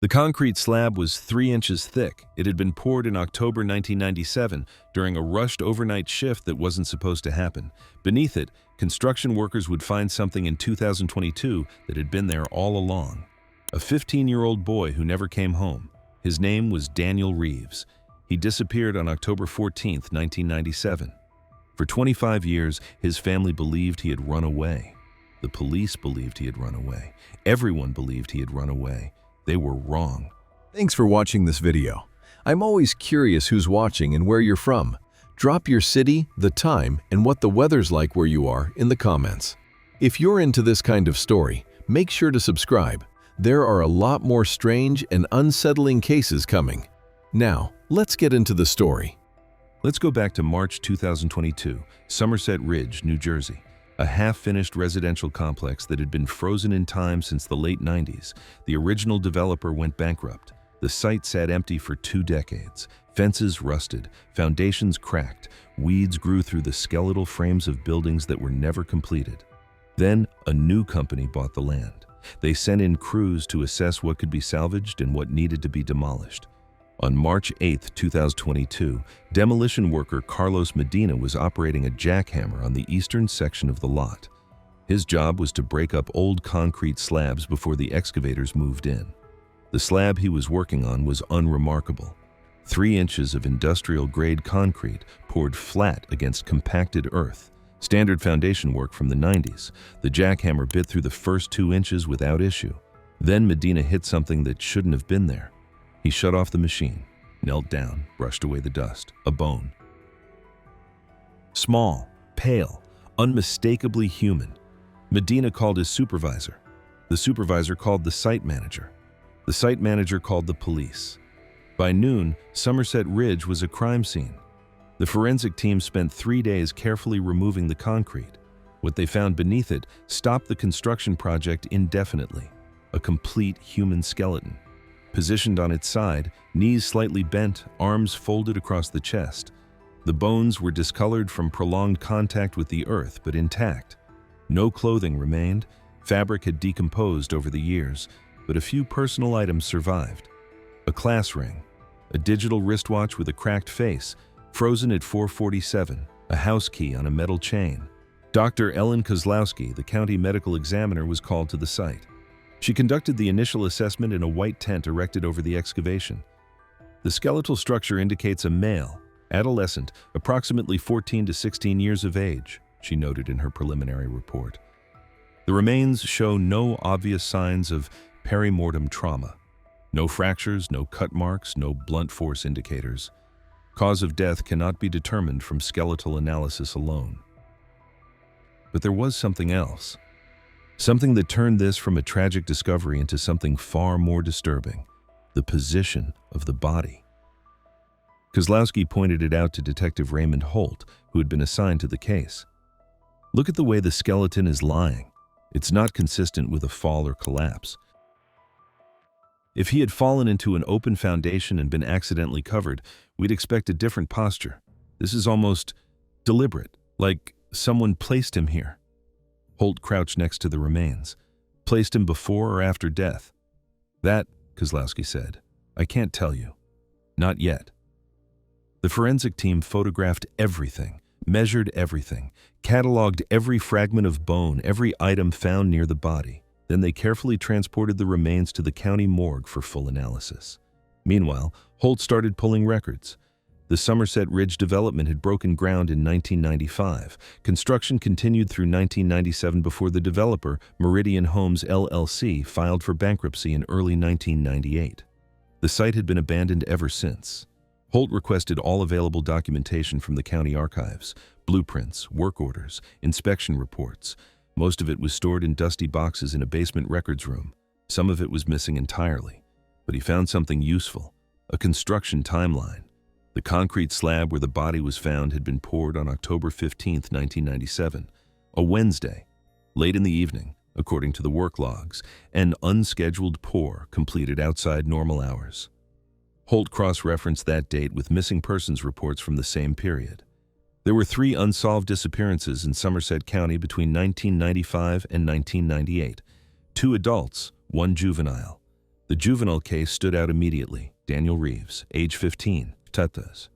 The concrete slab was 3 inches thick. It had been poured in October 1997 during a rushed overnight shift that wasn't supposed to happen. Beneath it, construction workers would find something in 2022 that had been there all along. A 15-year-old boy who never came home. His name was Daniel Reeves. He disappeared on October 14, 1997. For 25 years, his family believed he had run away. The police believed he had run away. Everyone believed he had run away. They were wrong. Thanks for watching this video. I'm always curious who's watching and where you're from. Drop your city, the time, and what the weather's like where you are in the comments. If you're into this kind of story, make sure to subscribe. There are a lot more strange and unsettling cases coming. Now, let's get into the story. Let's go back to March 2022, Somerset Ridge, New Jersey. A half-finished residential complex that had been frozen in time since the late 90s. The original developer went bankrupt. The site sat empty for 2 decades. Fences rusted, foundations cracked, weeds grew through the skeletal frames of buildings that were never completed. Then, a new company bought the land. They sent in crews to assess what could be salvaged and what needed to be demolished. On March 8, 2022, demolition worker Carlos Medina was operating a jackhammer on the eastern section of the lot. His job was to break up old concrete slabs before the excavators moved in. The slab he was working on was unremarkable. 3 inches of industrial-grade concrete poured flat against compacted earth. Standard foundation work from the 90s. The jackhammer bit through the first 2 inches without issue. Then Medina hit something that shouldn't have been there. He shut off the machine, knelt down, brushed away the dust. A bone. Small, pale, unmistakably human. Medina called his supervisor. The supervisor called the site manager. The site manager called the police. By noon, Somerset Ridge was a crime scene. The forensic team spent 3 days carefully removing the concrete. What they found beneath it stopped the construction project indefinitely. A complete human skeleton. Positioned on its side, knees slightly bent, arms folded across the chest. The bones were discolored from prolonged contact with the earth, but intact. No clothing remained. Fabric had decomposed over the years, but a few personal items survived. A class ring, a digital wristwatch with a cracked face, frozen at 4:47, a house key on a metal chain. Dr. Ellen Kozlowski, the county medical examiner, was called to the site. She conducted the initial assessment in a white tent erected over the excavation. The skeletal structure indicates a male, adolescent, approximately 14 to 16 years of age, she noted in her preliminary report. The remains show no obvious signs of perimortem trauma. No fractures, no cut marks, no blunt force indicators. Cause of death cannot be determined from skeletal analysis alone. But there was something else. Something that turned this from a tragic discovery into something far more disturbing: the position of the body. Kozlowski pointed it out to Detective Raymond Holt, who had been assigned to the case. Look at the way the skeleton is lying. It's not consistent with a fall or collapse. If he had fallen into an open foundation and been accidentally covered, we'd expect a different posture. This is almost deliberate, like someone placed him here. Holt crouched next to the remains. Placed him before or after death? That, Kozlowski said, I can't tell you. Not yet. The forensic team photographed everything, measured everything, cataloged every fragment of bone, every item found near the body. Then they carefully transported the remains to the county morgue for full analysis. Meanwhile, Holt started pulling records. The Somerset Ridge development had broken ground in 1995. Construction continued through 1997 before the developer, Meridian Homes LLC, filed for bankruptcy in early 1998. The site had been abandoned ever since. Holt requested all available documentation from the county archives: blueprints, work orders, inspection reports. Most of it was stored in dusty boxes in a basement records room. Some of it was missing entirely. But he found something useful: a construction timeline. The concrete slab where the body was found had been poured on October 15, 1997, a Wednesday, late in the evening, according to the work logs, an unscheduled pour completed outside normal hours. Holt cross-referenced that date with missing persons reports from the same period. There were 3 unsolved disappearances in Somerset County between 1995 and 1998, 2 adults, 1 juvenile. The juvenile case stood out immediately. Daniel Reeves, age 15, Tutas.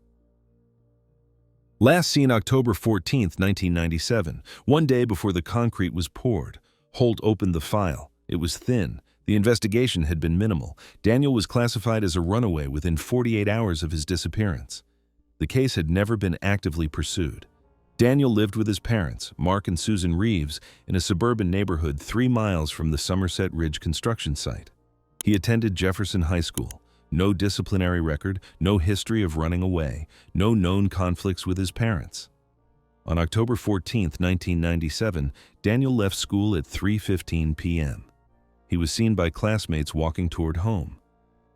Last seen October 14, 1997, one day before the concrete was poured. Holt opened the file. It was thin. The investigation had been minimal. Daniel was classified as a runaway within 48 hours of his disappearance. The case had never been actively pursued. Daniel lived with his parents, Mark and Susan Reeves, in a suburban neighborhood 3 miles from the Somerset Ridge construction site. He attended Jefferson High School. No disciplinary record, no history of running away, no known conflicts with his parents. On October 14, 1997, Daniel left school at 3:15 p.m. He was seen by classmates walking toward home.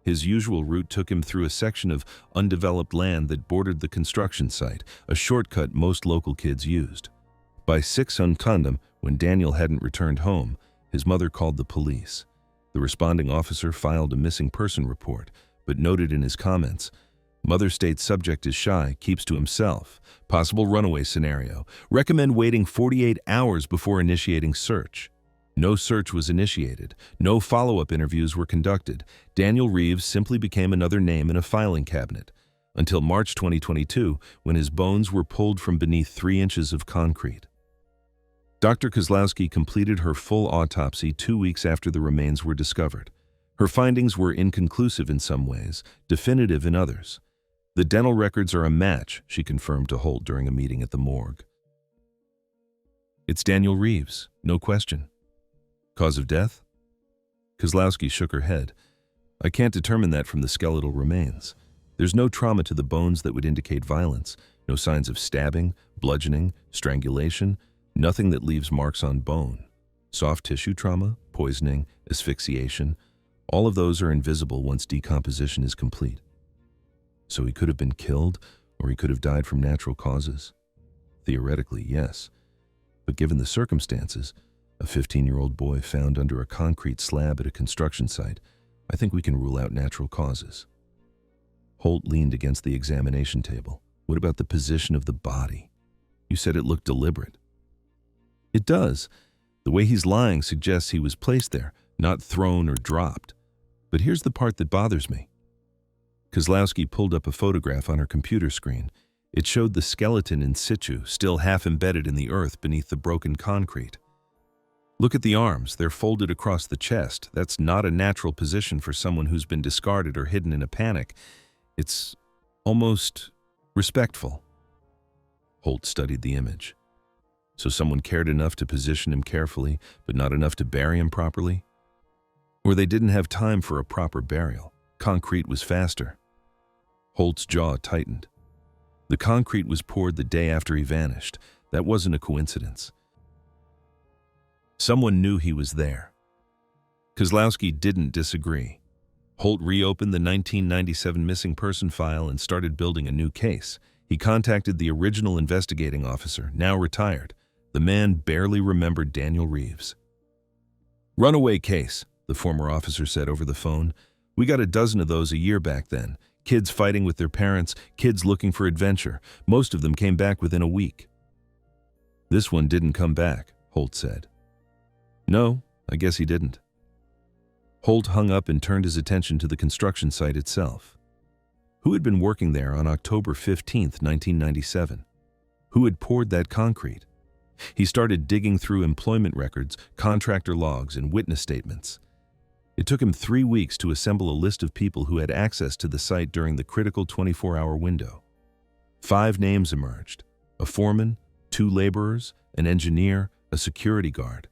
His usual route took him through a section of undeveloped land that bordered the construction site, a shortcut most local kids used. By 6 untangle, when Daniel hadn't returned home, his mother called the police. The responding officer filed a missing person report, but noted in his comments, "Mother states subject is shy, keeps to himself. Possible runaway scenario. Recommend waiting 48 hours before initiating search." No search was initiated. No follow-up interviews were conducted. Daniel Reeves simply became another name in a filing cabinet, until March 2022, when his bones were pulled from beneath 3 inches of concrete. Dr. Kozlowski completed her full autopsy 2 weeks after the remains were discovered. Her findings were inconclusive in some ways, definitive in others. "The dental records are a match," she confirmed to Holt during a meeting at the morgue. "It's Daniel Reeves, no question." "Cause of death?" Kozlowski shook her head. "I can't determine that from the skeletal remains. There's no trauma to the bones that would indicate violence, no signs of stabbing, bludgeoning, strangulation, nothing that leaves marks on bone. Soft tissue trauma, poisoning, asphyxiation, all of those are invisible once decomposition is complete." "So he could have been killed, or he could have died from natural causes?" "Theoretically, yes. But given the circumstances, a 15-year-old boy found under a concrete slab at a construction site, I think we can rule out natural causes." Holt leaned against the examination table. "What about the position of the body? You said it looked deliberate." "It does. The way he's lying suggests he was placed there, not thrown or dropped. But here's the part that bothers me." Kozlowski pulled up a photograph on her computer screen. It showed the skeleton in situ, still half embedded in the earth beneath the broken concrete. "Look at the arms. They're folded across the chest. That's not a natural position for someone who's been discarded or hidden in a panic. It's almost respectful." Holt studied the image. "So someone cared enough to position him carefully, but not enough to bury him properly? Or they didn't have time for a proper burial. Concrete was faster." Holt's jaw tightened. The concrete was poured the day after he vanished. That wasn't a coincidence. Someone knew he was there. Kozlowski didn't disagree. Holt reopened the 1997 missing person file and started building a new case. He contacted the original investigating officer, now retired. The man barely remembered Daniel Reeves. "Runaway case," the former officer said over the phone. "We got a dozen of those a year back then. Kids fighting with their parents, kids looking for adventure. Most of them came back within a week." "This one didn't come back," Holt said. "No, I guess he didn't." Holt hung up and turned his attention to the construction site itself. Who had been working there on October 15, 1997? Who had poured that concrete? He started digging through employment records, contractor logs, and witness statements. It took him 3 weeks to assemble a list of people who had access to the site during the critical 24-hour window. 5 names emerged: a foreman, 2 laborers, an engineer, a security guard.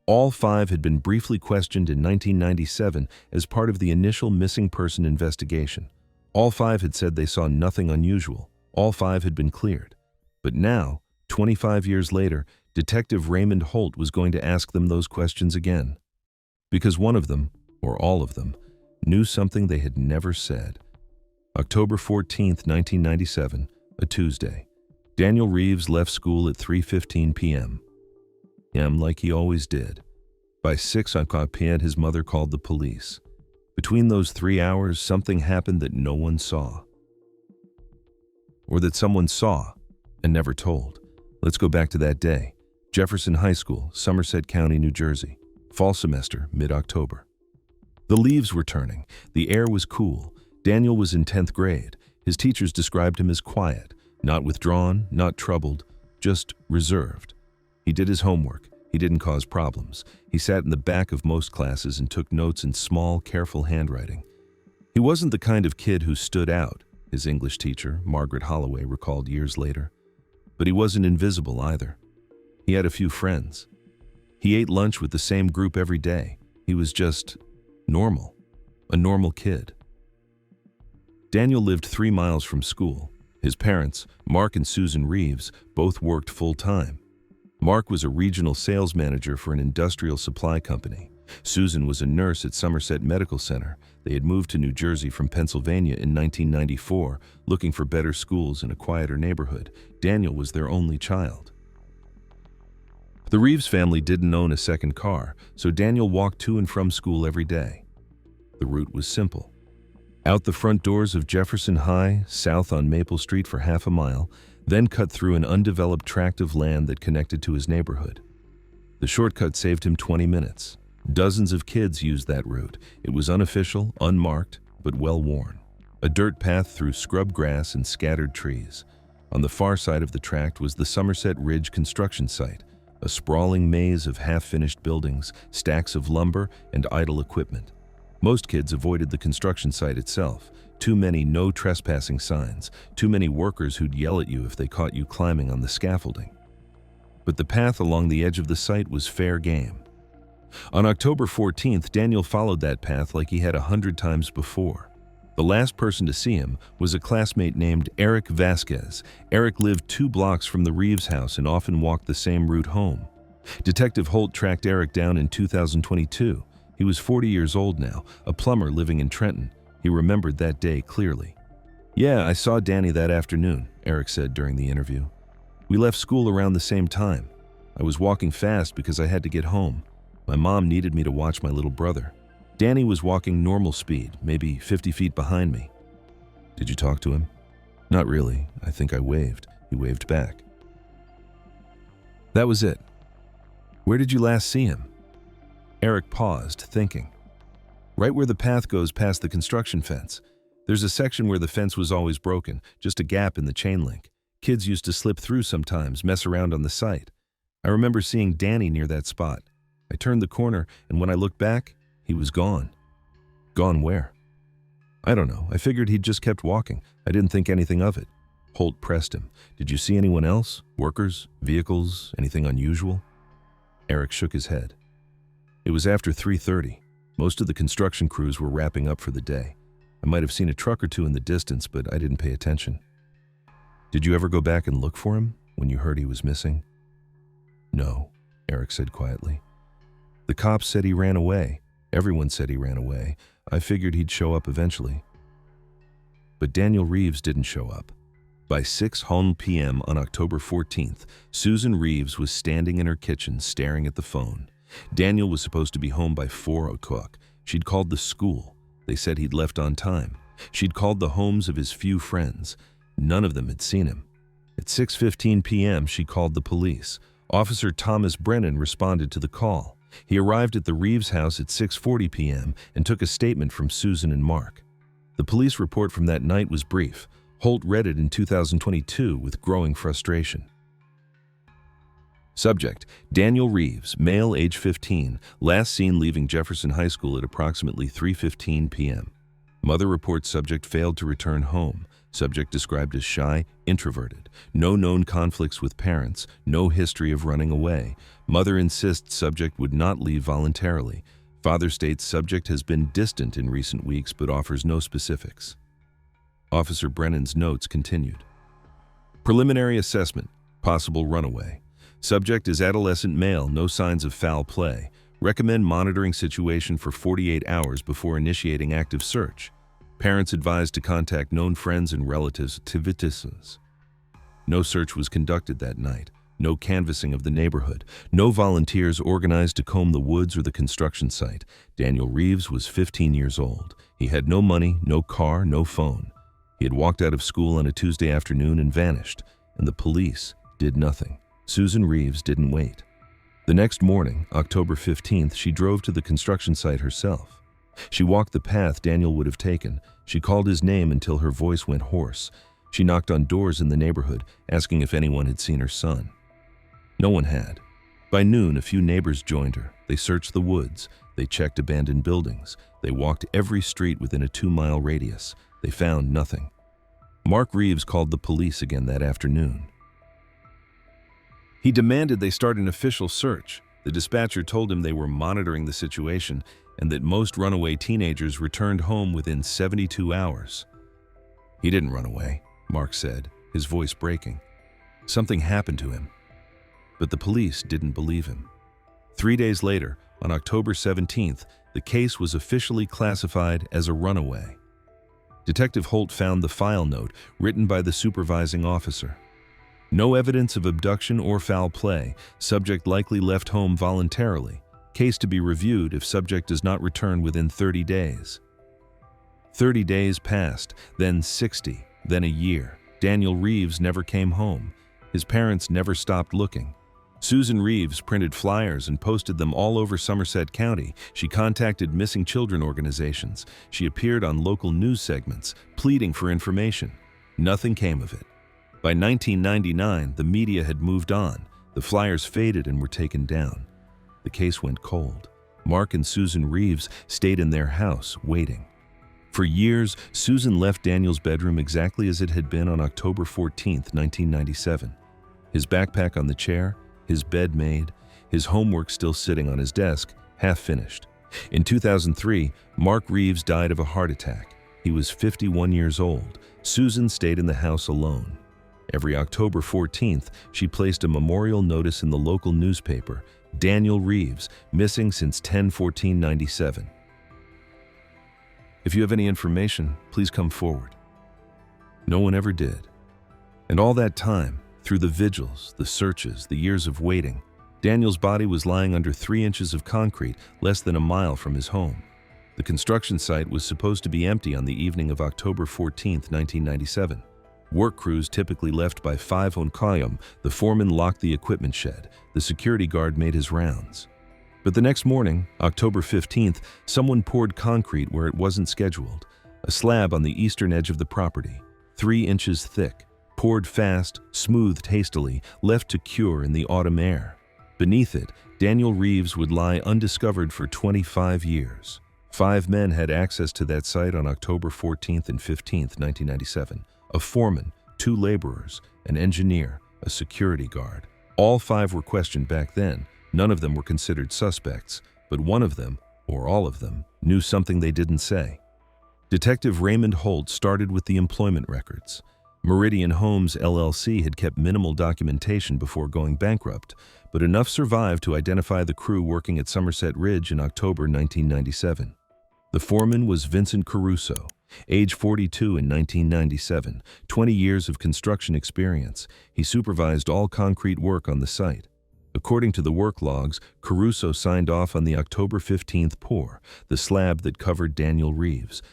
All 5 had been briefly questioned in 1997 as part of the initial missing person investigation. All 5 had said they saw nothing unusual. All 5 had been cleared. But now, 25 years later, Detective Raymond Holt was going to ask them those questions again. Because one of them, or all of them, knew something they had never said. October 14, 1997, a Tuesday. Daniel Reeves left school at 3:15 p.m. Like he always did. By 6 p.m. his mother called the police. Between those 3 hours, something happened that no one saw. Or that someone saw and never told. Let's go back to that day. Jefferson High School, Somerset County, New Jersey. Fall semester, mid-October. The leaves were turning. The air was cool. Daniel was in 10th grade. His teachers described him as quiet, not withdrawn, not troubled, just reserved. He did his homework. He didn't cause problems. He sat in the back of most classes and took notes in small, careful handwriting. He wasn't the kind of kid who stood out, his English teacher, Margaret Holloway, recalled years later. But he wasn't invisible either. He had a few friends. He ate lunch with the same group every day. He was just normal, a normal kid. Daniel lived 3 miles from school. His parents, Mark and Susan Reeves, both worked full-time. Mark was a regional sales manager for an industrial supply company. Susan was a nurse at Somerset Medical Center. They had moved to New Jersey from Pennsylvania in 1994, looking for better schools in a quieter neighborhood. Daniel was their only child. The Reeves family didn't own a second car, so Daniel walked to and from school every day. The route was simple. Out the front doors of Jefferson High, south on Maple Street for half a mile, then cut through an undeveloped tract of land that connected to his neighborhood. The shortcut saved him 20 minutes. Dozens of kids used that route. It was unofficial, unmarked, but well-worn. A dirt path through scrub grass and scattered trees. On the far side of the tract was the Somerset Ridge construction site, a sprawling maze of half-finished buildings, stacks of lumber, and idle equipment. Most kids avoided the construction site itself. Too many no trespassing signs, too many workers who'd yell at you if they caught you climbing on the scaffolding. But the path along the edge of the site was fair game. On October 14th, Daniel followed that path like he had 100 times before. The last person to see him was a classmate named Eric Vasquez. Eric lived 2 blocks from the Reeves house and often walked the same route home. Detective Holt tracked Eric down in 2022. He was 40 years old now, a plumber living in Trenton. He remembered that day clearly. "Yeah, I saw Danny that afternoon," Eric said during the interview. "We left school around the same time. I was walking fast because I had to get home. My mom needed me to watch my little brother. Danny was walking normal speed, maybe 50 feet behind me." "Did you talk to him?" "Not really. I think I waved." He waved back. "That was it. Where did you last see him?" Eric paused, thinking. "Right where the path goes past the construction fence. There's a section where the fence was always broken, just a gap in the chain link. Kids used to slip through sometimes, mess around on the site. I remember seeing Danny near that spot. I turned the corner, and when I looked back, he was gone." "Gone where?" "I don't know. I figured he'd just kept walking. I didn't think anything of it." Holt pressed him. "Did you see anyone else? Workers? Vehicles? Anything unusual?" Eric shook his head. "It was after 3:30. Most of the construction crews were wrapping up for the day. I might have seen a truck or two in the distance, but I didn't pay attention." "Did you ever go back and look for him when you heard he was missing?" "No," Eric said quietly. "The cops said he ran away. Everyone said he ran away. I figured he'd show up eventually." But Daniel Reeves didn't show up. By 6 p.m. on October 14th, Susan Reeves was standing in her kitchen staring at the phone. Daniel was supposed to be home by 4 o'clock. She'd called the school. They said he'd left on time. She'd called the homes of his few friends. None of them had seen him. At 6:15 p.m., she called the police. Officer Thomas Brennan responded to the call. He arrived at the Reeves house at 6:40 p.m. and took a statement from Susan and Mark. The police report from that night was brief. Holt read it in 2022 with growing frustration. Subject: Daniel Reeves, male, age 15, last seen leaving Jefferson High School at approximately 3:15 p.m. Mother reports subject failed to return home. Subject described as shy, introverted. No known conflicts with parents, no history of running away. Mother insists subject would not leave voluntarily. Father states subject has been distant in recent weeks but offers no specifics. Officer Brennan's notes continued. Preliminary assessment, possible runaway. Subject is adolescent male, no signs of foul play. Recommend monitoring situation for 48 hours before initiating active search. Parents advised to contact known friends and relatives. No search was conducted that night. No canvassing of the neighborhood. No volunteers organized to comb the woods or the construction site. Daniel Reeves was 15 years old. He had no money, no car, no phone. He had walked out of school on a Tuesday afternoon and vanished, and the police did nothing. Susan Reeves didn't wait. The next morning, October 15th, she drove to the construction site herself. She walked the path Daniel would have taken. She called his name until her voice went hoarse. She knocked on doors in the neighborhood, asking if anyone had seen her son. No one had. By noon, a few neighbors joined her. They searched the woods. They checked abandoned buildings. They walked every street within a 2-mile radius. They found nothing. Mark Reeves called the police again that afternoon. He demanded they start an official search. The dispatcher told him they were monitoring the situation and that most runaway teenagers returned home within 72 hours. He didn't run away, Mark said, his voice breaking. Something happened to him. But the police didn't believe him. 3 days later, on October 17th, the case was officially classified as a runaway. Detective Holt found the file note written by the supervising officer. No evidence of abduction or foul play. Subject likely left home voluntarily. Case to be reviewed if subject does not return within 30 days. 30 days passed, then 60, then a year. Daniel Reeves never came home. His parents never stopped looking. Susan Reeves printed flyers and posted them all over Somerset County. She contacted missing children organizations. She appeared on local news segments, pleading for information. Nothing came of it. By 1999, the media had moved on. The flyers faded and were taken down. The case went cold. Mark and Susan Reeves stayed in their house, waiting. For years, Susan left Daniel's bedroom exactly as it had been on October 14, 1997. His backpack on the chair, his bed made, his homework still sitting on his desk, half finished. In 2003, Mark Reeves died of a heart attack. He was 51 years old. Susan stayed in the house alone. Every October 14th, she placed a memorial notice in the local newspaper, Daniel Reeves, missing since 10/14/97. If you have any information, please come forward. No one ever did. And all that time, through the vigils, the searches, the years of waiting, Daniel's body was lying under 3 inches of concrete less than a mile from his home. The construction site was supposed to be empty on the evening of October 14, 1997. Work crews typically left by 5 on Kayam. The foreman locked the equipment shed. The security guard made his rounds. But the next morning, October 15th, someone poured concrete where it wasn't scheduled. A slab on the eastern edge of the property, 3 inches thick, poured fast, smoothed hastily, left to cure in the autumn air. Beneath it, Daniel Reeves would lie undiscovered for 25 years. 5 men had access to that site on October 14th and 15th, 1997. A foreman, 2 laborers, an engineer, a security guard. All 5 were questioned back then. None of them were considered suspects, but one of them, or all of them, knew something they didn't say. Detective Raymond Holt started with the employment records. Meridian Homes LLC had kept minimal documentation before going bankrupt, but enough survived to identify the crew working at Somerset Ridge in October 1997. The foreman was Vincent Caruso, age 42 in 1997, 20 years of construction experience. He supervised all concrete work on the site. According to the work logs, Caruso signed off on the October 15th pour, the slab that covered Daniel Reeves.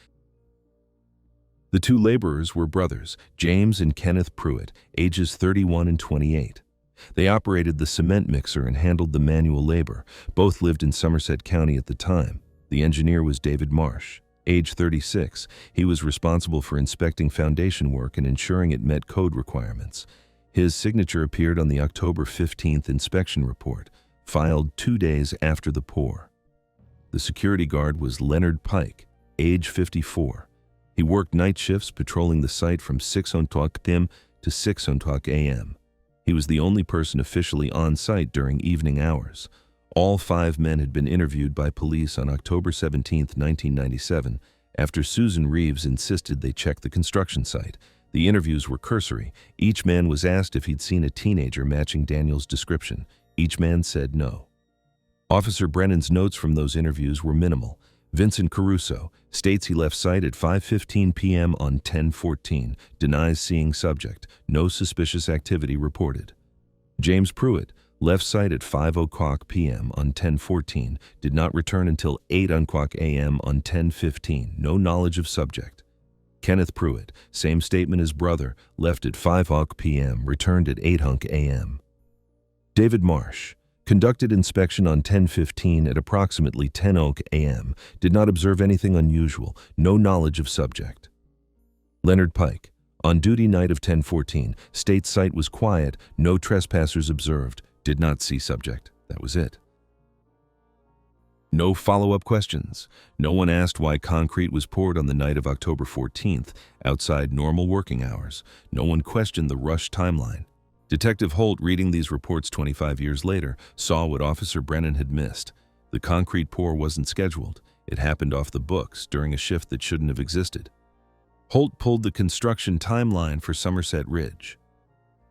The 2 laborers were brothers, James and Kenneth Pruitt, ages 31 and 28. They operated the cement mixer and handled the manual labor. Both lived in Somerset County at the time. The engineer was David Marsh, age 36. He was responsible for inspecting foundation work and ensuring it met code requirements. His signature appeared on the October 15th inspection report, filed 2 days after the pour. The security guard was Leonard Pike, age 54. He worked night shifts patrolling the site from 6 p.m. to 6 a.m. He was the only person officially on site during evening hours. All 5 men had been interviewed by police on October 17, 1997, after Susan Reeves insisted they check the construction site. The interviews were cursory. Each man was asked if he'd seen a teenager matching Daniel's description. Each man said no. Officer Brennan's notes from those interviews were minimal. Vincent Caruso states he left site at 5:15 p.m. on 10/14, denies seeing subject, no suspicious activity reported. James Pruitt left site at 5:00 p.m. on 10/14, did not return until 8:00 a.m. on 10/15, no knowledge of subject. Kenneth Pruitt, same statement as brother, left at 5:00 p.m., returned at 8:00 a.m. David Marsh, Conducted inspection on 10/15 at approximately 10 a.m. Did not observe anything unusual. No knowledge of subject. Leonard Pike. On duty night of 10/14. State site was quiet. No trespassers observed. Did not see subject. That was it. No follow-up questions. No one asked why concrete was poured on the night of October 14th, outside normal working hours. No one questioned the rush timeline. Detective Holt, reading these reports 25 years later, saw what Officer Brennan had missed. The concrete pour wasn't scheduled. It happened off the books during a shift that shouldn't have existed. Holt pulled the construction timeline for Somerset Ridge.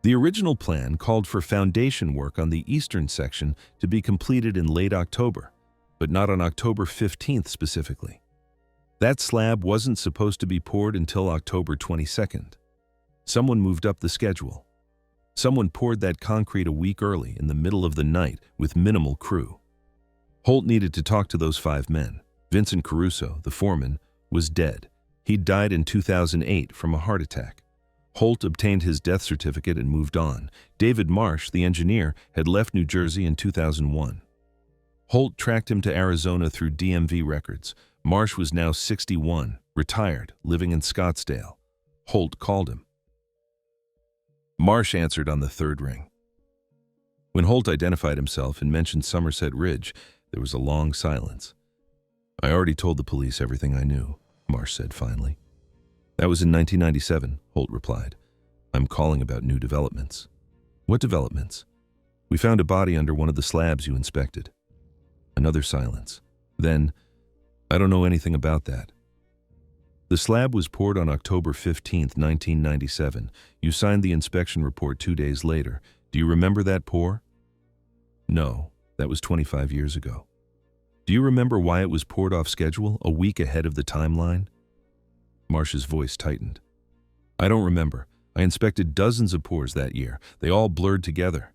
The original plan called for foundation work on the eastern section to be completed in late October, but not on October 15th specifically. That slab wasn't supposed to be poured until October 22nd. Someone moved up the schedule. Someone poured that concrete a week early in the middle of the night with minimal crew. Holt needed to talk to those 5 men. Vincent Caruso, the foreman, was dead. He'd died in 2008 from a heart attack. Holt obtained his death certificate and moved on. David Marsh, the engineer, had left New Jersey in 2001. Holt tracked him to Arizona through DMV records. Marsh was now 61, retired, living in Scottsdale. Holt called him. Marsh answered on the 3rd ring. When Holt identified himself and mentioned Somerset Ridge, there was a long silence. "I already told the police everything I knew," Marsh said finally. "That was in 1997, Holt replied. "I'm calling about new developments." "What developments?" "We found a body under one of the slabs you inspected." Another silence. Then, "I don't know anything about that." "The slab was poured on October 15th, 1997. You signed the inspection report 2 days later. Do you remember that pour?" "No, that was 25 years ago." "Do you remember why it was poured off schedule, a week ahead of the timeline?" Marsh's voice tightened. "I don't remember. I inspected dozens of pours that year. They all blurred together."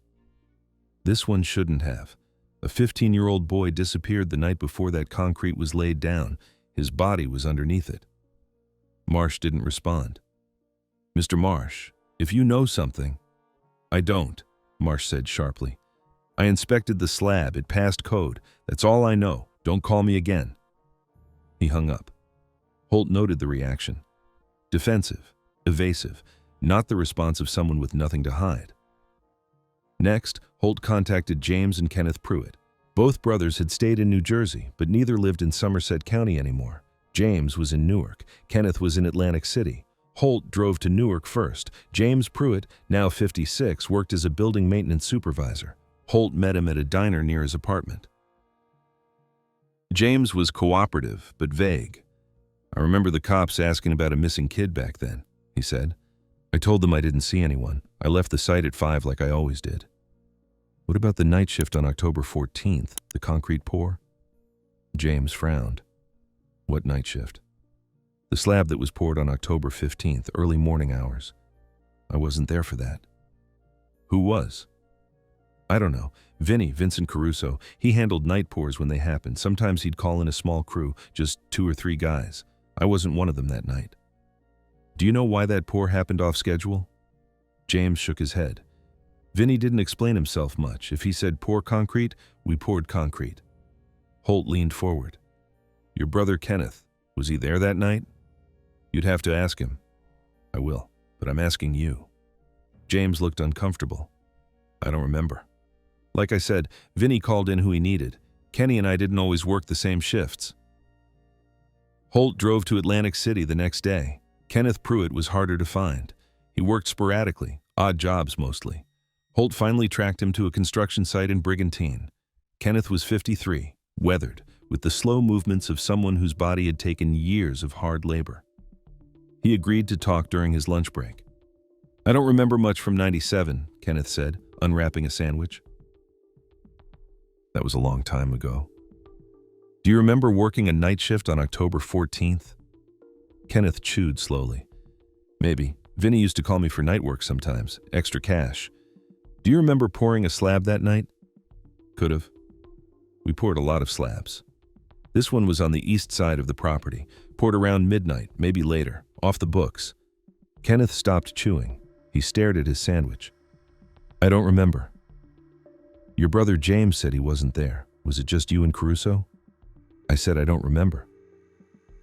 "This one shouldn't have. A 15-year-old boy disappeared the night before that concrete was laid down. His body was underneath it." Marsh didn't respond. "Mr. Marsh, if you know something—" "I don't," Marsh said sharply. "I inspected the slab. It passed code. That's all I know. Don't call me again." He hung up. Holt noted the reaction. Defensive, evasive, not the response of someone with nothing to hide. Next, Holt contacted James and Kenneth Pruitt. Both brothers had stayed in New Jersey, but neither lived in Somerset County anymore. James was in Newark. Kenneth was in Atlantic City. Holt drove to Newark first. James Pruitt, now 56, worked as a building maintenance supervisor. Holt met him at a diner near his apartment. James was cooperative, but vague. "I remember the cops asking about a missing kid back then," he said. "I told them I didn't see anyone. I left the site at 5 like I always did." "What about the night shift on October 14th, the concrete pour?" James frowned. "What night shift?" "The slab that was poured on October 15th, early morning hours." "I wasn't there for that." "Who was?" "I don't know. Vincent Caruso. He handled night pours when they happened. Sometimes he'd call in a small crew, just 2 or 3 guys. I wasn't one of them that night." "Do you know why that pour happened off schedule?" James shook his head. "Vinny didn't explain himself much. If he said pour concrete, we poured concrete." Holt leaned forward. "Your brother Kenneth, was he there that night?" "You'd have to ask him." "I will, but I'm asking you." James looked uncomfortable. "I don't remember. Like I said, Vinny called in who he needed. Kenny and I didn't always work the same shifts." Holt drove to Atlantic City the next day. Kenneth Pruitt was harder to find. He worked sporadically, odd jobs mostly. Holt finally tracked him to a construction site in Brigantine. Kenneth was 53, weathered, with the slow movements of someone whose body had taken years of hard labor. He agreed to talk during his lunch break. "I don't remember much from 97, Kenneth said, unwrapping a sandwich. "That was a long time ago." "Do you remember working a night shift on October 14th? Kenneth chewed slowly. "Maybe. Vinny used to call me for night work sometimes, extra cash." "Do you remember pouring a slab that night?" "Could have. We poured a lot of slabs. This one was on the east side of the property, poured around midnight, maybe later, off the books." Kenneth stopped chewing. He stared at his sandwich. "I don't remember." Your brother James said he wasn't there. Was it just you and Caruso? I said I don't remember.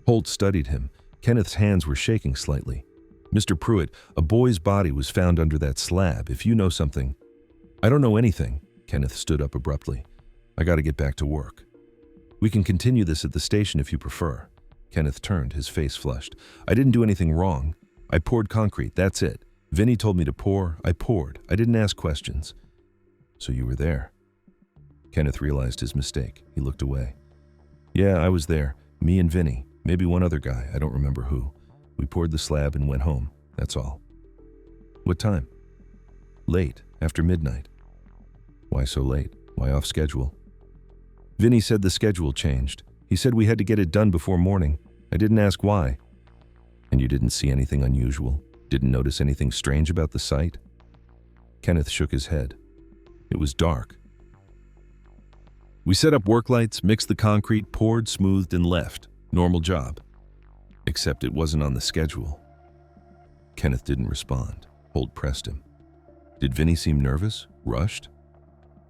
Holt studied him. Kenneth's hands were shaking slightly. Mr. Pruitt, a boy's body was found under that slab. If you know something... I don't know anything. Kenneth stood up abruptly. I gotta get back to work. We can continue this at the station if you prefer. Kenneth turned, his face flushed. I didn't do anything wrong. I poured concrete, that's it. Vinny told me to pour, I poured. I didn't ask questions. So you were there. Kenneth realized his mistake. He looked away. Yeah, I was there. Me and Vinny. Maybe one other guy, I don't remember who. We poured the slab and went home, that's all. What time? Late, after midnight. Why so late? Why off schedule? Vinny said the schedule changed. He said we had to get it done before morning. I didn't ask why. And you didn't see anything unusual? Didn't notice anything strange about the site? Kenneth shook his head. It was dark. We set up work lights, mixed the concrete, poured, smoothed, and left. Normal job. Except it wasn't on the schedule. Kenneth didn't respond. Holt pressed him. Did Vinny seem nervous? Rushed?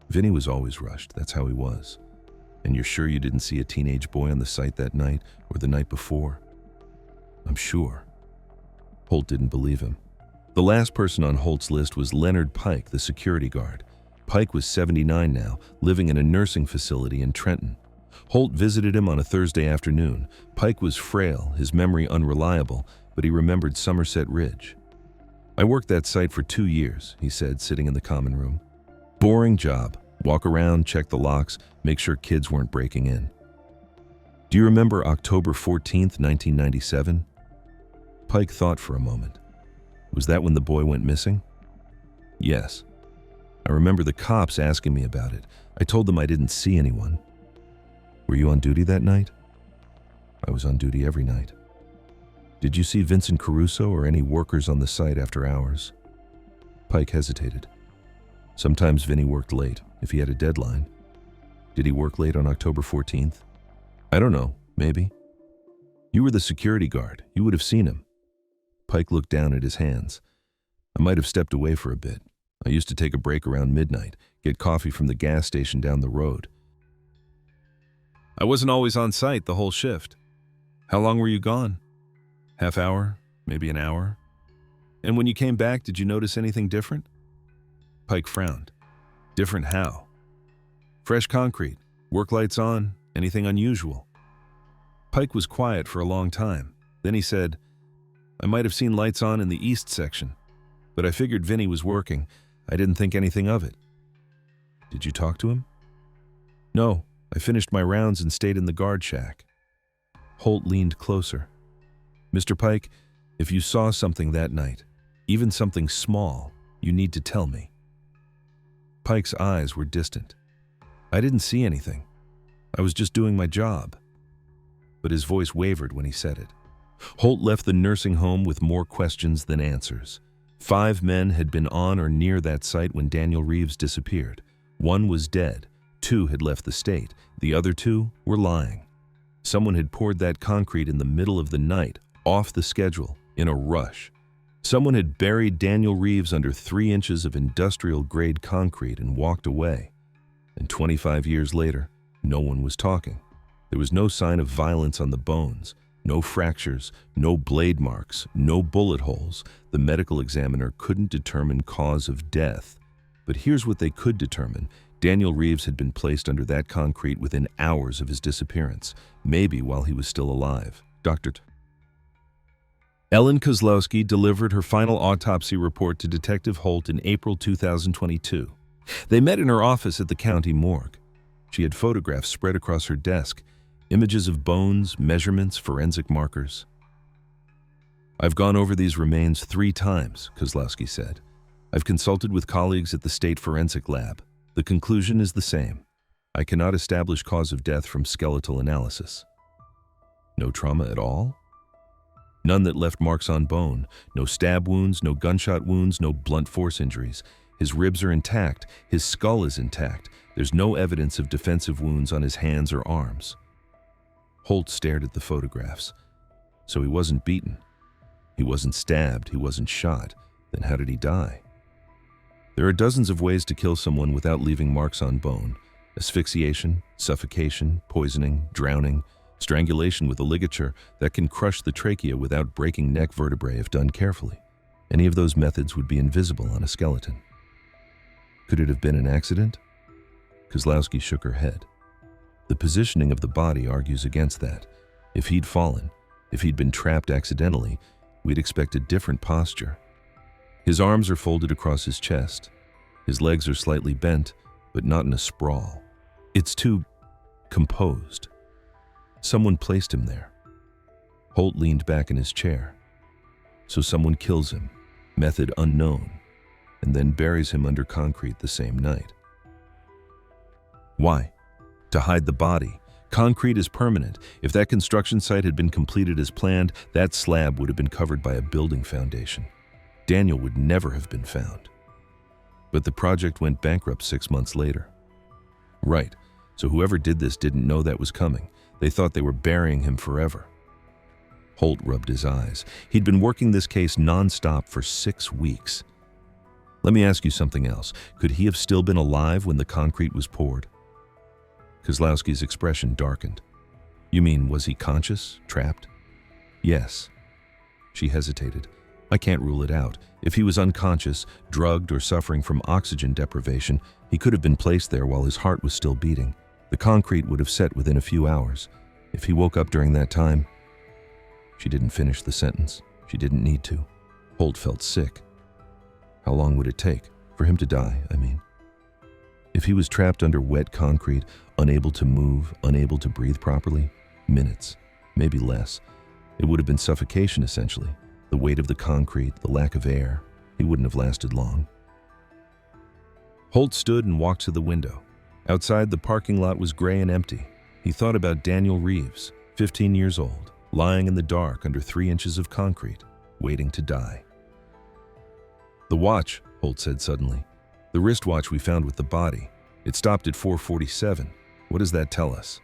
Vinny was always rushed. That's how he was. And you're sure you didn't see a teenage boy on the site that night or the night before? I'm sure. Holt didn't believe him. The last person on Holt's list was Leonard Pike, the security guard. Pike was 79 now, living in a nursing facility in Trenton. Holt visited him on a Thursday afternoon. Pike was frail, his memory unreliable, but he remembered Somerset Ridge. I worked that site for 2 years, he said, sitting in the common room. Boring job. Walk around, check the locks, make sure kids weren't breaking in. Do you remember October 14th, 1997? Pike thought for a moment. Was that when the boy went missing? Yes. I remember the cops asking me about it. I told them I didn't see anyone. Were you on duty that night? I was on duty every night. Did you see Vincent Caruso or any workers on the site after hours? Pike hesitated. Sometimes Vinny worked late, if he had a deadline. Did he work late on October 14th? I don't know, maybe. You were the security guard. You would have seen him. Pike looked down at his hands. I might have stepped away for a bit. I used to take a break around midnight, get coffee from the gas station down the road. I wasn't always on site the whole shift. How long were you gone? Half hour, maybe an hour? And when you came back, did you notice anything different? Pike frowned. Different how? Fresh concrete, work lights on, anything unusual? Pike was quiet for a long time. Then he said, I might have seen lights on in the east section, but I figured Vinny was working. I didn't think anything of it. Did you talk to him? No, I finished my rounds and stayed in the guard shack. Holt leaned closer. Mr. Pike, if you saw something that night, even something small, you need to tell me. Pike's eyes were distant. I didn't see anything. I was just doing my job. But his voice wavered when he said it. Holt left the nursing home with more questions than answers. 5 men had been on or near that site when Daniel Reeves disappeared. 1 was dead. 2 had left the state. The other 2 were lying. Someone had poured that concrete in the middle of the night, off the schedule, in a rush. Someone had buried Daniel Reeves under 3 inches of industrial-grade concrete and walked away. And 25 years later, no one was talking. There was no sign of violence on the bones, no fractures, no blade marks, no bullet holes. The medical examiner couldn't determine cause of death. But here's what they could determine. Daniel Reeves had been placed under that concrete within hours of his disappearance, maybe while he was still alive. Dr. Ellen Kozlowski delivered her final autopsy report to Detective Holt in April 2022. They met in her office at the county morgue. She had photographs spread across her desk, images of bones, measurements, forensic markers. I've gone over these remains 3 times, Kozlowski said. I've consulted with colleagues at the State Forensic Lab. The conclusion is the same. I cannot establish cause of death from skeletal analysis. No trauma at all? None that left marks on bone. No stab wounds, no gunshot wounds, no blunt force injuries. His ribs are intact. His skull is intact. There's no evidence of defensive wounds on his hands or arms. Holt stared at the photographs. So he wasn't beaten. He wasn't stabbed. He wasn't shot. Then how did he die? There are dozens of ways to kill someone without leaving marks on bone: asphyxiation, suffocation, poisoning, drowning, strangulation with a ligature that can crush the trachea without breaking neck vertebrae if done carefully. Any of those methods would be invisible on a skeleton. Could it have been an accident? Kozlowski shook her head. The positioning of the body argues against that. If he'd fallen, if he'd been trapped accidentally, we'd expect a different posture. His arms are folded across his chest. His legs are slightly bent, but not in a sprawl. It's too composed. Someone placed him there. Holt leaned back in his chair. So someone kills him, method unknown, and then buries him under concrete the same night. Why? To hide the body. Concrete is permanent. If that construction site had been completed as planned, that slab would have been covered by a building foundation. Daniel would never have been found. But the project went bankrupt 6 months later. Right, so whoever did this didn't know that was coming. They thought they were burying him forever. Holt rubbed his eyes. He'd been working this case non-stop for 6 weeks. Let me ask you something else. Could he have still been alive when the concrete was poured? Kozlowski's expression darkened. You mean, was he conscious, trapped? Yes. She hesitated. I can't rule it out. If he was unconscious, drugged, or suffering from oxygen deprivation, he could have been placed there while his heart was still beating. The concrete would have set within a few hours. If he woke up during that time... She didn't finish the sentence. She didn't need to. Holt felt sick. How long would it take? For him to die, I mean. If he was trapped under wet concrete, unable to move, unable to breathe properly, minutes, maybe less. It would have been suffocation, essentially. The weight of the concrete, the lack of air. He wouldn't have lasted long. Holt stood and walked to the window. Outside, the parking lot was gray and empty. He thought about Daniel Reeves, 15 years old, lying in the dark under 3 inches of concrete, waiting to die. The watch, Holt said suddenly. The wristwatch we found with the body. It stopped at 4:47. What does that tell us?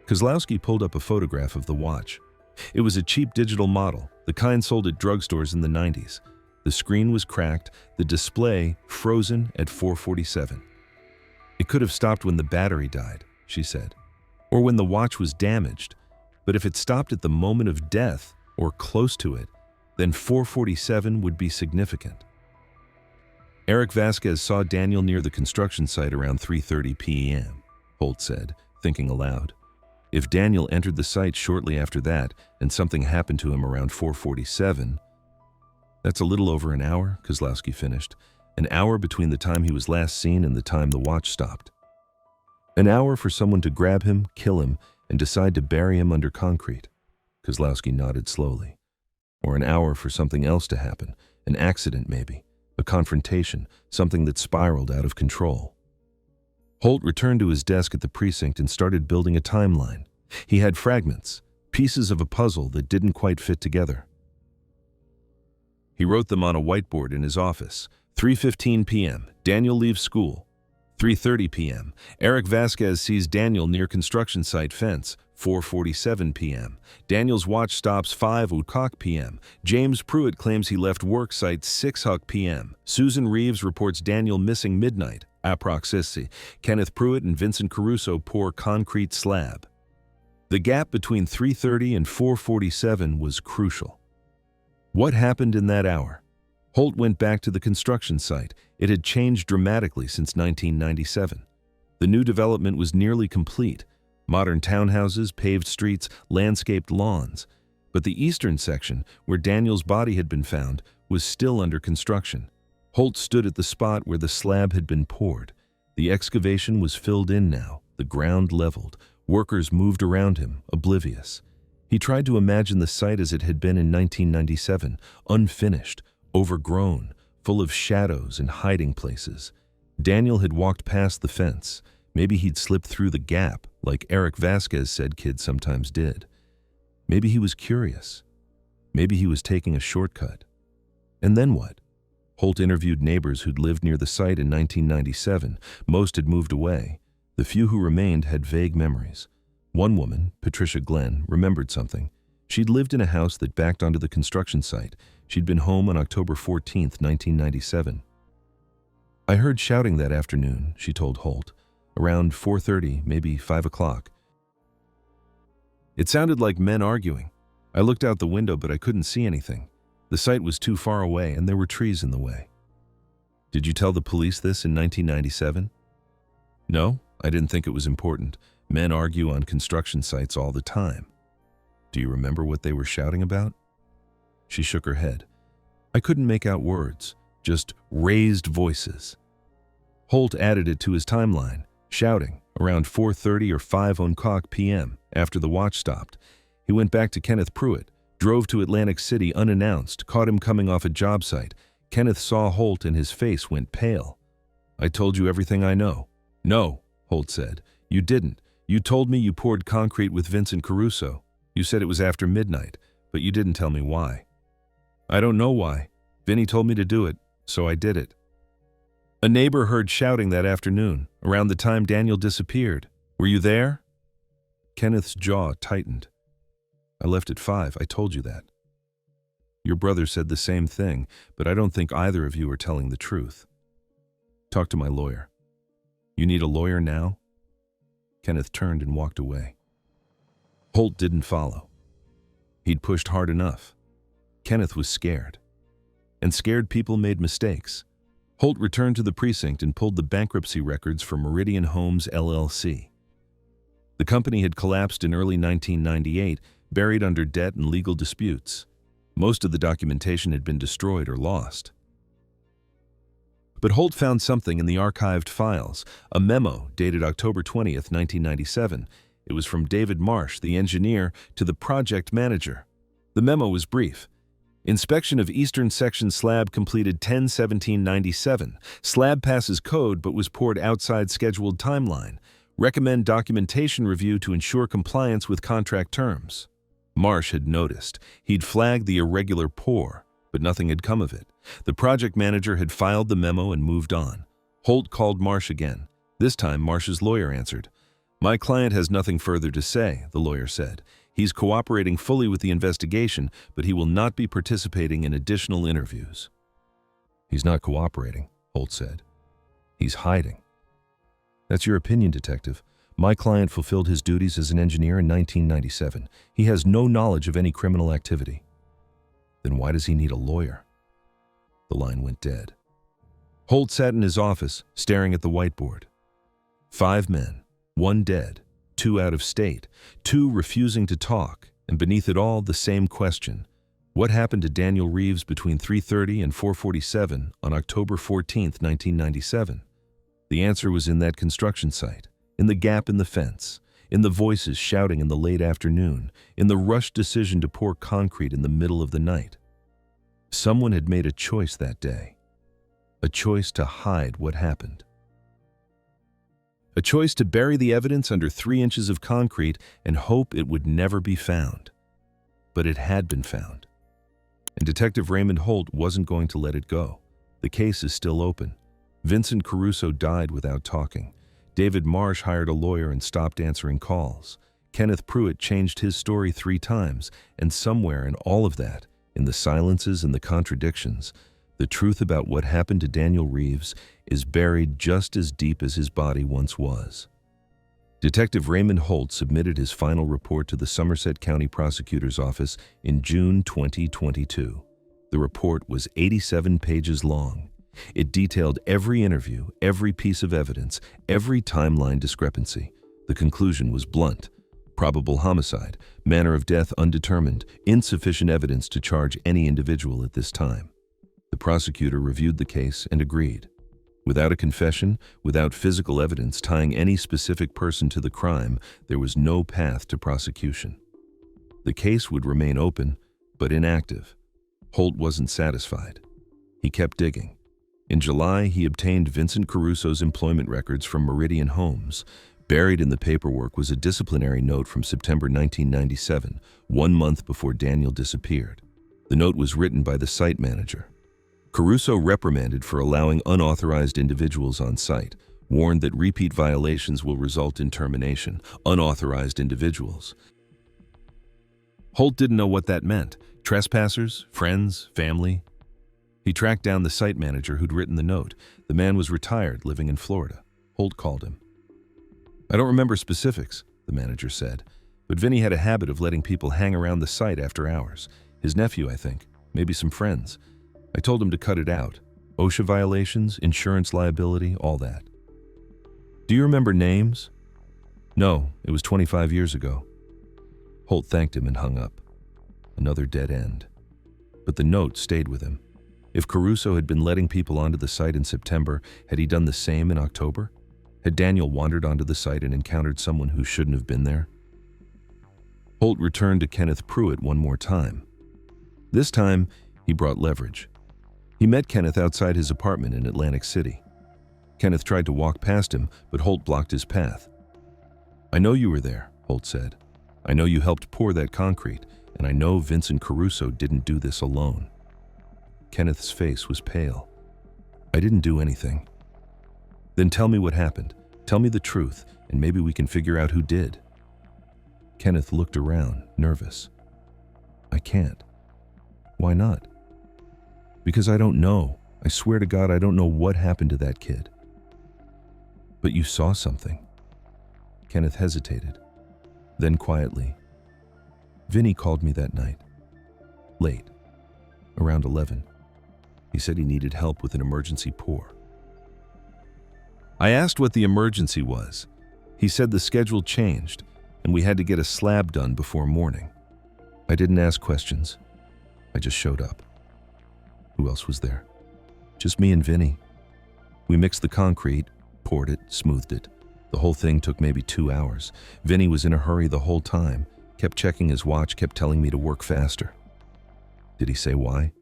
Kozlowski pulled up a photograph of the watch. It was a cheap digital model, the kind sold at drugstores in the 90s. The screen was cracked, the display frozen at 4:47. It could have stopped when the battery died, she said, or when the watch was damaged. But if it stopped at the moment of death, or close to it, then 4:47 would be significant. Eric Vasquez saw Daniel near the construction site around 3:30 p.m., Holt said, thinking aloud. If Daniel entered the site shortly after that and something happened to him around 4:47, that's a little over an hour, Kozlowski finished. An hour between the time he was last seen and the time the watch stopped. An hour for someone to grab him, kill him, and decide to bury him under concrete. Kozlowski nodded slowly. Or an hour for something else to happen, an accident maybe, a confrontation, something that spiraled out of control. Holt returned to his desk at the precinct and started building a timeline. He had fragments, pieces of a puzzle that didn't quite fit together. He wrote them on a whiteboard in his office. 3:15 p.m., Daniel leaves school. 3:30 p.m., Eric Vasquez sees Daniel near construction site fence. 4:47 p.m., Daniel's watch stops 5:00 p.m. James Pruitt claims he left work site 6:00 p.m. Susan Reeves reports Daniel missing midnight. Approximately, Kenneth Pruitt and Vincent Caruso pour concrete slab. The gap between 3:30 and 4:47 was crucial. What happened in that hour? Holt went back to the construction site. It had changed dramatically since 1997. The new development was nearly complete. Modern townhouses, paved streets, landscaped lawns. But the eastern section, where Daniel's body had been found, was still under construction. Holt stood at the spot where the slab had been poured. The excavation was filled in now, the ground leveled. Workers moved around him, oblivious. He tried to imagine the site as it had been in 1997, unfinished, overgrown, full of shadows and hiding places. Daniel had walked past the fence. Maybe he'd slipped through the gap, like Eric Vasquez said kids sometimes did. Maybe he was curious. Maybe he was taking a shortcut. And then what? Holt interviewed neighbors who'd lived near the site in 1997. Most had moved away. The few who remained had vague memories. One woman, Patricia Glenn, remembered something. She'd lived in a house that backed onto the construction site. She'd been home on October 14, 1997. I heard shouting that afternoon, she told Holt, around 4:30, maybe 5 o'clock. It sounded like men arguing. I looked out the window, but I couldn't see anything. The site was too far away and there were trees in the way. Did you tell the police this in 1997? No, I didn't think it was important. Men argue on construction sites all the time. Do you remember what they were shouting about? She shook her head. I couldn't make out words, just raised voices. Holt added it to his timeline, shouting, around 4:30 or 5 p.m. after the watch stopped. He went back to Kenneth Pruitt, drove to Atlantic City unannounced, caught him coming off a job site. Kenneth saw Holt and his face went pale. I told you everything I know. No, Holt said. You didn't. You told me you poured concrete with Vincent Caruso. You said it was after midnight, but you didn't tell me why. I don't know why. Vinny told me to do it, so I did it. A neighbor heard shouting that afternoon, around the time Daniel disappeared. Were you there? Kenneth's jaw tightened. I left at 5, I told you that. Your brother said the same thing, but I don't think either of you are telling the truth. Talk to my lawyer. You need a lawyer now? Kenneth turned and walked away. Holt didn't follow. He'd pushed hard enough. Kenneth was scared. And scared people made mistakes. Holt returned to the precinct and pulled the bankruptcy records for Meridian Homes, LLC. The company had collapsed in early 1998, buried under debt and legal disputes. Most of the documentation had been destroyed or lost. But Holt found something in the archived files, a memo dated October 20th, 1997. It was from David Marsh, the engineer, to the project manager. The memo was brief. Inspection of eastern section slab completed 10/17/97. Slab passes code but was poured outside scheduled timeline. Recommend documentation review to ensure compliance with contract terms. Marsh had noticed. He'd flagged the irregular pour, but nothing had come of it. The project manager had filed the memo and moved on. Holt called Marsh again. This time, Marsh's lawyer answered. My client has nothing further to say, the lawyer said. He's cooperating fully with the investigation, but he will not be participating in additional interviews. He's not cooperating, Holt said. He's hiding. That's your opinion, detective. My client fulfilled his duties as an engineer in 1997. He has no knowledge of any criminal activity. Then why does he need a lawyer? The line went dead. Holt sat in his office, staring at the whiteboard. 5 men, 1 dead, 2 out of state, 2 refusing to talk, and beneath it all, the same question. What happened to Daniel Reeves between 3:30 and 4:47 on October 14, 1997? The answer was in that construction site, in the gap in the fence, in the voices shouting in the late afternoon, in the rushed decision to pour concrete in the middle of the night. Someone had made a choice that day, a choice to hide what happened. A choice to bury the evidence under 3 inches of concrete and hope it would never be found. But it had been found. And Detective Raymond Holt wasn't going to let it go. The case is still open. Vincent Caruso died without talking. David Marsh hired a lawyer and stopped answering calls. Kenneth Pruitt changed his story 3 times, and somewhere in all of that, in the silences and the contradictions, the truth about what happened to Daniel Reeves is buried just as deep as his body once was. Detective Raymond Holt submitted his final report to the Somerset County Prosecutor's Office in June 2022. The report was 87 pages long. It detailed every interview, every piece of evidence, every timeline discrepancy. The conclusion was blunt. Probable homicide, manner of death undetermined, insufficient evidence to charge any individual at this time. The prosecutor reviewed the case and agreed. Without a confession, without physical evidence tying any specific person to the crime, there was no path to prosecution. The case would remain open, but inactive. Holt wasn't satisfied. He kept digging. In July, he obtained Vincent Caruso's employment records from Meridian Homes. Buried in the paperwork was a disciplinary note from September 1997, 1 month before Daniel disappeared. The note was written by the site manager. Caruso reprimanded for allowing unauthorized individuals on site, warned that repeat violations will result in termination. Unauthorized individuals. Holt didn't know what that meant. Trespassers, friends, family. He tracked down the site manager who'd written the note. The man was retired, living in Florida. Holt called him. "I don't remember specifics," the manager said, "but Vinny had a habit of letting people hang around the site after hours. His nephew, I think, maybe some friends. I told him to cut it out. OSHA violations, insurance liability, all that." "Do you remember names?" "No, it was 25 years ago." Holt thanked him and hung up. Another dead end. But the note stayed with him. If Caruso had been letting people onto the site in September, had he done the same in October? Had Daniel wandered onto the site and encountered someone who shouldn't have been there? Holt returned to Kenneth Pruitt one more time. This time, he brought leverage. He met Kenneth outside his apartment in Atlantic City. Kenneth tried to walk past him, but Holt blocked his path. "I know you were there," Holt said. "I know you helped pour that concrete, and I know Vincent Caruso didn't do this alone." Kenneth's face was pale. "I didn't do anything." "Then tell me what happened. Tell me the truth, and maybe we can figure out who did." Kenneth looked around, nervous. "I can't." "Why not?" "Because I don't know. I swear to God, I don't know what happened to that kid." "But you saw something." Kenneth hesitated. Then quietly, "Vinny called me that night. Late. Around 11. He said he needed help with an emergency pour. I asked what the emergency was. He said the schedule changed, and we had to get a slab done before morning. I didn't ask questions. I just showed up. Who else was there? Just me and Vinny. We mixed the concrete, poured it, smoothed it. The whole thing took maybe 2 hours. Vinny was in a hurry the whole time, kept checking his watch, kept telling me to work faster." "Did he say why?"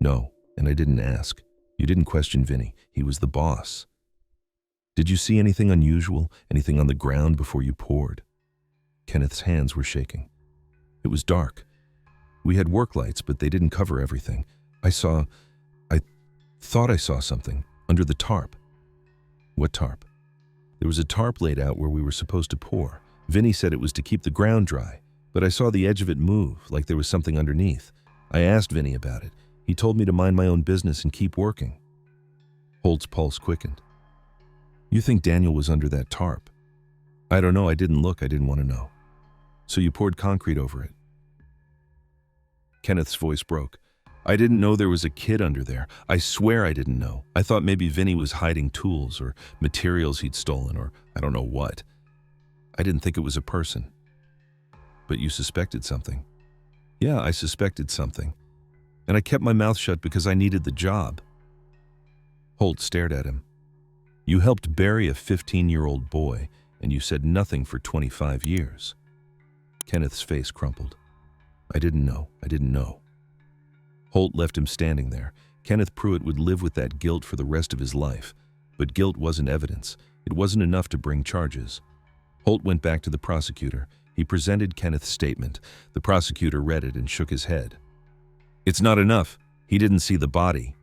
"No, and I didn't ask. You didn't question Vinny. He was the boss." "Did you see anything unusual, anything on the ground before you poured?" Kenneth's hands were shaking. "It was dark. We had work lights, but they didn't cover everything. I thought I saw something under the tarp." "What tarp?" "There was a tarp laid out where we were supposed to pour. Vinny said it was to keep the ground dry, but I saw the edge of it move, like there was something underneath. I asked Vinny about it. He told me to mind my own business and keep working." Holt's pulse quickened. "You think Daniel was under that tarp?" "I don't know. I didn't look. I didn't want to know." "So you poured concrete over it?" Kenneth's voice broke. "I didn't know there was a kid under there. I swear I didn't know. I thought maybe Vinny was hiding tools or materials he'd stolen or I don't know what. I didn't think it was a person." "But you suspected something." "Yeah, I suspected something. And I kept my mouth shut because I needed the job." Holt stared at him. "You helped bury a 15-year-old boy, and you said nothing for 25 years. Kenneth's face crumpled. "I didn't know. I didn't know." Holt left him standing there. Kenneth Pruitt would live with that guilt for the rest of his life. But guilt wasn't evidence. It wasn't enough to bring charges. Holt went back to the prosecutor. He presented Kenneth's statement. The prosecutor read it and shook his head. "It's not enough. He didn't see the body.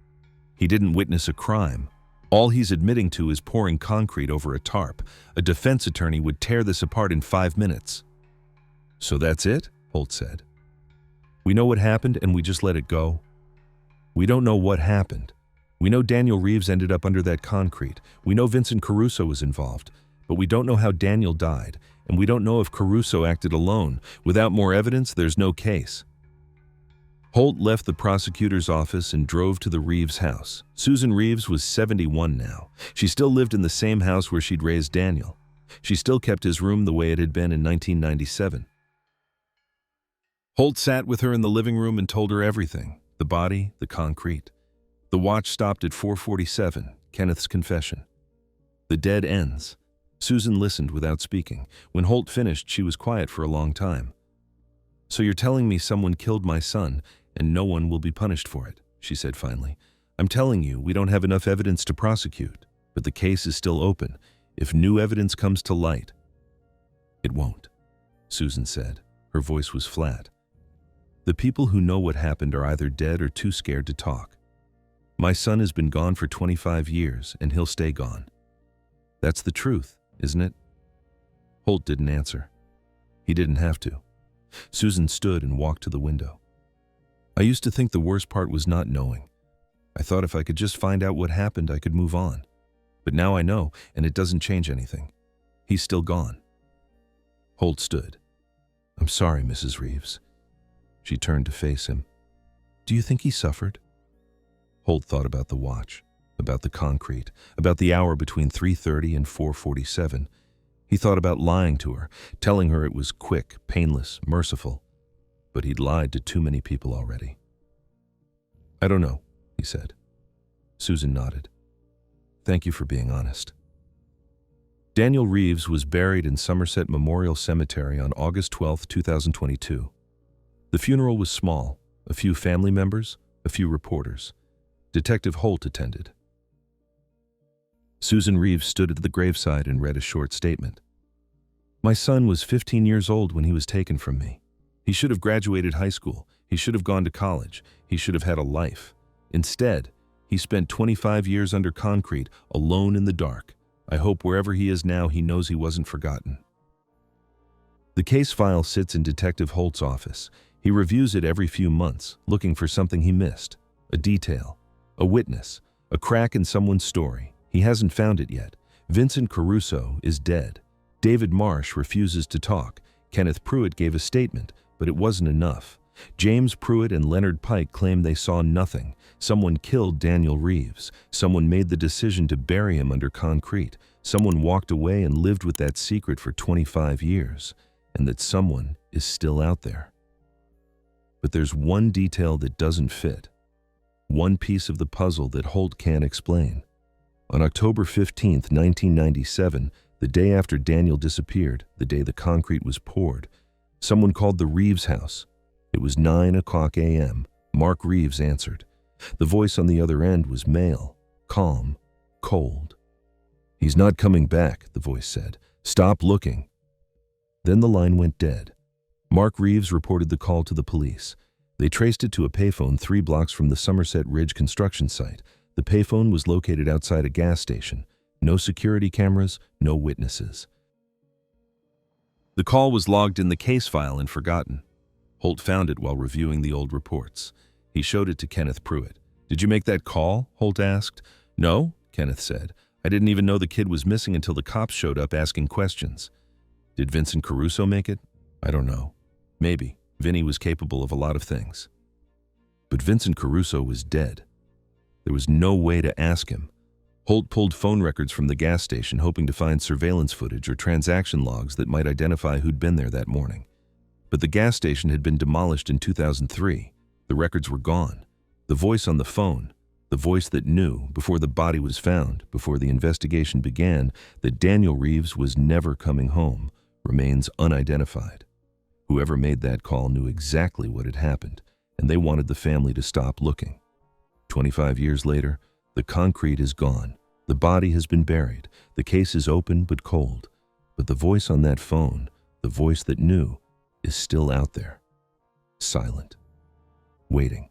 He didn't witness a crime. All he's admitting to is pouring concrete over a tarp. A defense attorney would tear this apart in 5 minutes." "So that's it?" Holt said. "We know what happened and we just let it go?" "We don't know what happened. We know Daniel Reeves ended up under that concrete. We know Vincent Caruso was involved. But we don't know how Daniel died, and we don't know if Caruso acted alone. Without more evidence, there's no case." Holt left the prosecutor's office and drove to the Reeves house. Susan Reeves was 71 now. She still lived in the same house where she'd raised Daniel. She still kept his room the way it had been in 1997. Holt sat with her in the living room and told her everything. The body, the concrete. The watch stopped at 4:47, Kenneth's confession. The dead ends. Susan listened without speaking. When Holt finished, she was quiet for a long time. "So you're telling me someone killed my son, and no one will be punished for it," she said finally. "I'm telling you, we don't have enough evidence to prosecute, but the case is still open. If new evidence comes to light." "It won't," Susan said. Her voice was flat. "The people who know what happened are either dead or too scared to talk. My son has been gone for 25 years, and he'll stay gone. That's the truth, isn't it?" Holt didn't answer. He didn't have to. Susan stood and walked to the window. "I used to think the worst part was not knowing. I thought if I could just find out what happened, I could move on. But now I know, and it doesn't change anything. He's still gone. Holt stood. I'm sorry, Mrs. Reeves. She turned to face him. Do you think he suffered? Holt thought about the watch, about the concrete, about the hour between 3:30 and 4:47. He thought about lying to her, telling her it was quick, painless, merciful. But he'd lied to too many people already. I don't know, he said. Susan nodded. Thank you for being honest. Daniel Reeves was buried in Somerset Memorial Cemetery on August 12, 2022. The funeral was small, a few family members, a few reporters. Detective Holt attended. Susan Reeves stood at the graveside and read a short statement. My son was 15 years old when he was taken from me. He should have graduated high school. He should have gone to college. He should have had a life. Instead, he spent 25 years under concrete, alone in the dark. I hope wherever he is now, he knows he wasn't forgotten. The case file sits in Detective Holt's office. He reviews it every few months, looking for something he missed, a detail, a witness, a crack in someone's story. He hasn't found it yet. Vincent Caruso is dead. David Marsh refuses to talk. Kenneth Pruitt gave a statement, but it wasn't enough. James Pruitt and Leonard Pike claim they saw nothing. Someone killed Daniel Reeves. Someone made the decision to bury him under concrete. Someone walked away and lived with that secret for 25 years. And that someone is still out there. But there's one detail that doesn't fit. One piece of the puzzle that Holt can't explain. On October 15, 1997, the day after Daniel disappeared, the day the concrete was poured, someone called the Reeves house. It was 9:00 a.m. Mark Reeves answered. The voice on the other end was male, calm, cold. He's not coming back, the voice said. Stop looking. Then the line went dead. Mark Reeves reported the call to the police. They traced it to a payphone 3 blocks from the Somerset Ridge construction site. The payphone was located outside a gas station. No security cameras, no witnesses. The call was logged in the case file and forgotten. Holt found it while reviewing the old reports. He showed it to Kenneth Pruitt. Did you make that call? Holt asked. No, Kenneth said. I didn't even know the kid was missing until the cops showed up asking questions. Did Vincent Caruso make it? I don't know. Maybe. Vinny was capable of a lot of things. But Vincent Caruso was dead. There was no way to ask him. Holt pulled phone records from the gas station, hoping to find surveillance footage or transaction logs that might identify who'd been there that morning. But the gas station had been demolished in 2003. The records were gone. The voice on the phone, the voice that knew, before the body was found, before the investigation began, that Daniel Reeves was never coming home, remains unidentified. Whoever made that call knew exactly what had happened, and they wanted the family to stop looking. 25 years later, the concrete is gone. The body has been buried. The case is open but cold. But the voice on that phone, the voice that knew, is still out there. Silent. Waiting.